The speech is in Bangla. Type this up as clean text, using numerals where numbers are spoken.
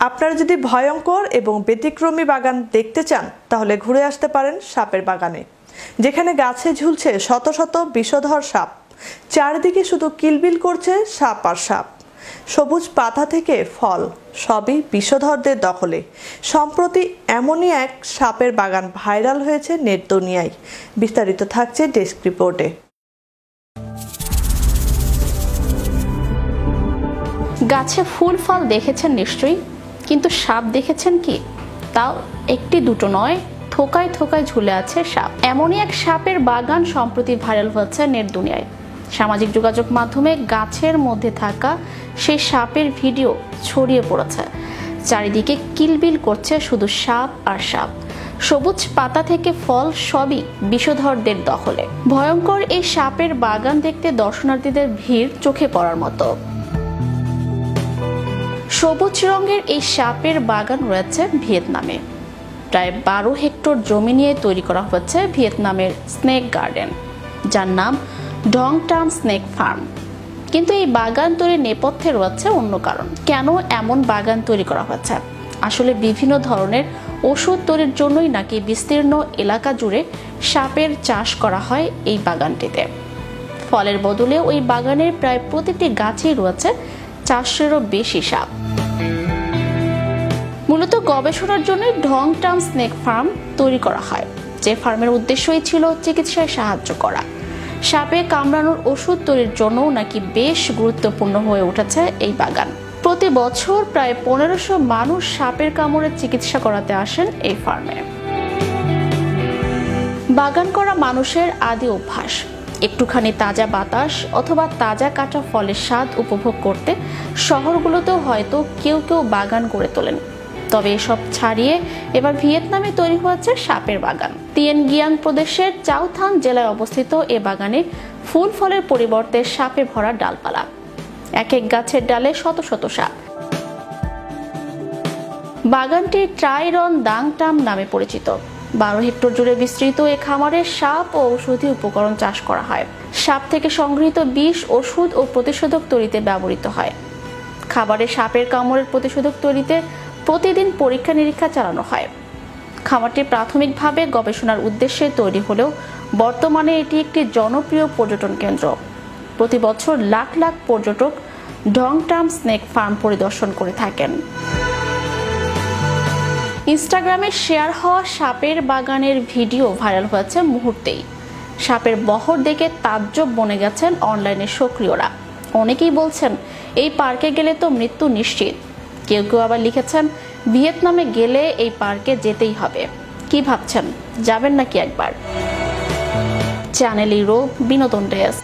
আপনারা যদি ভয়ঙ্কর এবং ব্যতিক্রমী বাগান দেখতে চান তাহলে ঘুরে আসতে পারেন সাপের বাগানে, যেখানে গাছে ঝুলছে শত শত বিষধর সাপ। চারিদিকে শুধু কিলবিল করছে সাপ আর সাপ। সবুজ পাতা থেকে ফল সবই বিষধরদের দখলে। সম্প্রতি এমনই এক সাপের বাগান ভাইরাল হয়েছে নেট দুনিয়ায়। বিস্তারিত থাকছে ডেস্ক রিপোর্টে। গাছে ফুল ফল দেখেছেন নিশ্চয়ই, কিন্তু সাপ দেখেছেন কি? তাও একটি দুটো নয়, থোকায় থোকায় ঝুলে আছে সাপ। এমনই এক সাপের বাগান সম্প্রতি ভাইরাল হচ্ছে নেট দুনিয়ায়। সামাজিক যোগাযোগ মাধ্যমে গাছের মধ্যে থাকা সেই সাপের ভিডিও ছড়িয়ে পড়েছে। চারিদিকে কিলবিল করছে শুধু সাপ আর সাপ। সবুজ পাতা থেকে ফল সবই বিষধরদের দখলে। ভয়ঙ্কর এই সাপের বাগান দেখতে দর্শনার্থীদের ভিড় চোখে পড়ার মতো। সবুজ রঙের এই সাপের বাগান রয়েছে ভিয়েতনামে। প্রায় 12 হেক্টর জমি নিয়ে তৈরি করা হচ্ছে ভিয়েতনামের স্নেক গার্ডেন, যার নাম ডং টাম স্নেক ফার্ম। কিন্তু এই বাগান তৈরির নেপথ্যে রয়েছে অন্য কারণ। কেন এমন বাগান তৈরি করা হচ্ছে? আসলে বিভিন্ন ধরনের ওষুধ তৈরির জন্যই নাকি বিস্তীর্ণ এলাকা জুড়ে সাপের চাষ করা হয় এই বাগানটিতে। ফলের বদলে ওই বাগানের প্রায় প্রতিটি গাছেই রয়েছে 400-এরও বেশি সাপ। মূলত গবেষণার জন্য ডং টাম স্নেক ফার্ম তৈরি করা হয়, যে ফার্মের উদ্দেশ্যই ছিল চিকিৎসায় সাহায্য করা। সাপে কামড়ানোর ওষুধ তৈরির জন্য নাকি বেশ গুরুত্বপূর্ণ হয়ে উঠেছে এই বাগান। প্রতি বছর প্রায় 1500 মানুষ সাপের কামড়ের চিকিৎসা করাতে আসেন এই ফার্মে। বাগান করা মানুষের আদি অভ্যাস একটুখানি তাজা বাতাস অথবা তাজা কাঁচা ফলের স্বাদ উপভোগ করতে শহরগুলোতেও হয়তো কেউ কেউ বাগান গড়ে তোলেন। তবে এসব ছাড়িয়ে এবার ভিয়েতনামে তৈরি হয়েছে সাপের বাগান। তিয়েন গিয়াং প্রদেশের চাওথাং জেলায় অবস্থিত এ বাগানে ফুল ফলের পরিবর্তে সাপে ভরা ডালপালা। এক এক গাছের ডালে শত শত সাপ। বাগানটি ট্রাই রন দাং টাম নামে পরিচিত। 12 হেক্টর জুড়ে বিস্তৃত এ খামারে সাপ ও ঔষধি উপকরণ চাষ করা হয়। সাপ থেকে সংগৃহীত বিষ, ওষুধ ও প্রতিষেধক তৈরিতে ব্যবহৃত হয়। খাবারে সাপের কামড়ের প্রতিষেধক তৈরিতে প্রতিদিন পরীক্ষা নিরীক্ষা চালানো হয়। খামারটি প্রাথমিকভাবে গবেষণার উদ্দেশ্যে তৈরি হলেও বর্তমানে এটি একটি জনপ্রিয় পর্যটন কেন্দ্র। প্রতি বছর লাখ লাখ পর্যটক ডং টাম স্নেক ফার্ম পরিদর্শন করে থাকেন। ইনস্টাগ্রামে শেয়ার হওয়া সাপের বাগানের ভিডিও ভাইরাল হয়েছে মুহূর্তেই। সাপের বহর দেখে তাজ্জব বনে গেছেন অনলাইনে সক্রিয়রা। অনেকেই বলছেন এই পার্কে গেলে তো মৃত্যু নিশ্চিত। কেউ কেউ আবার লিখেছেন ভিয়েতনামে গেলে এই পার্কে যেতেই হবে। কি ভাবছেন, যাবেন নাকি একবার? চ্যানেল ইউরো বিনোদন ডেস্ক।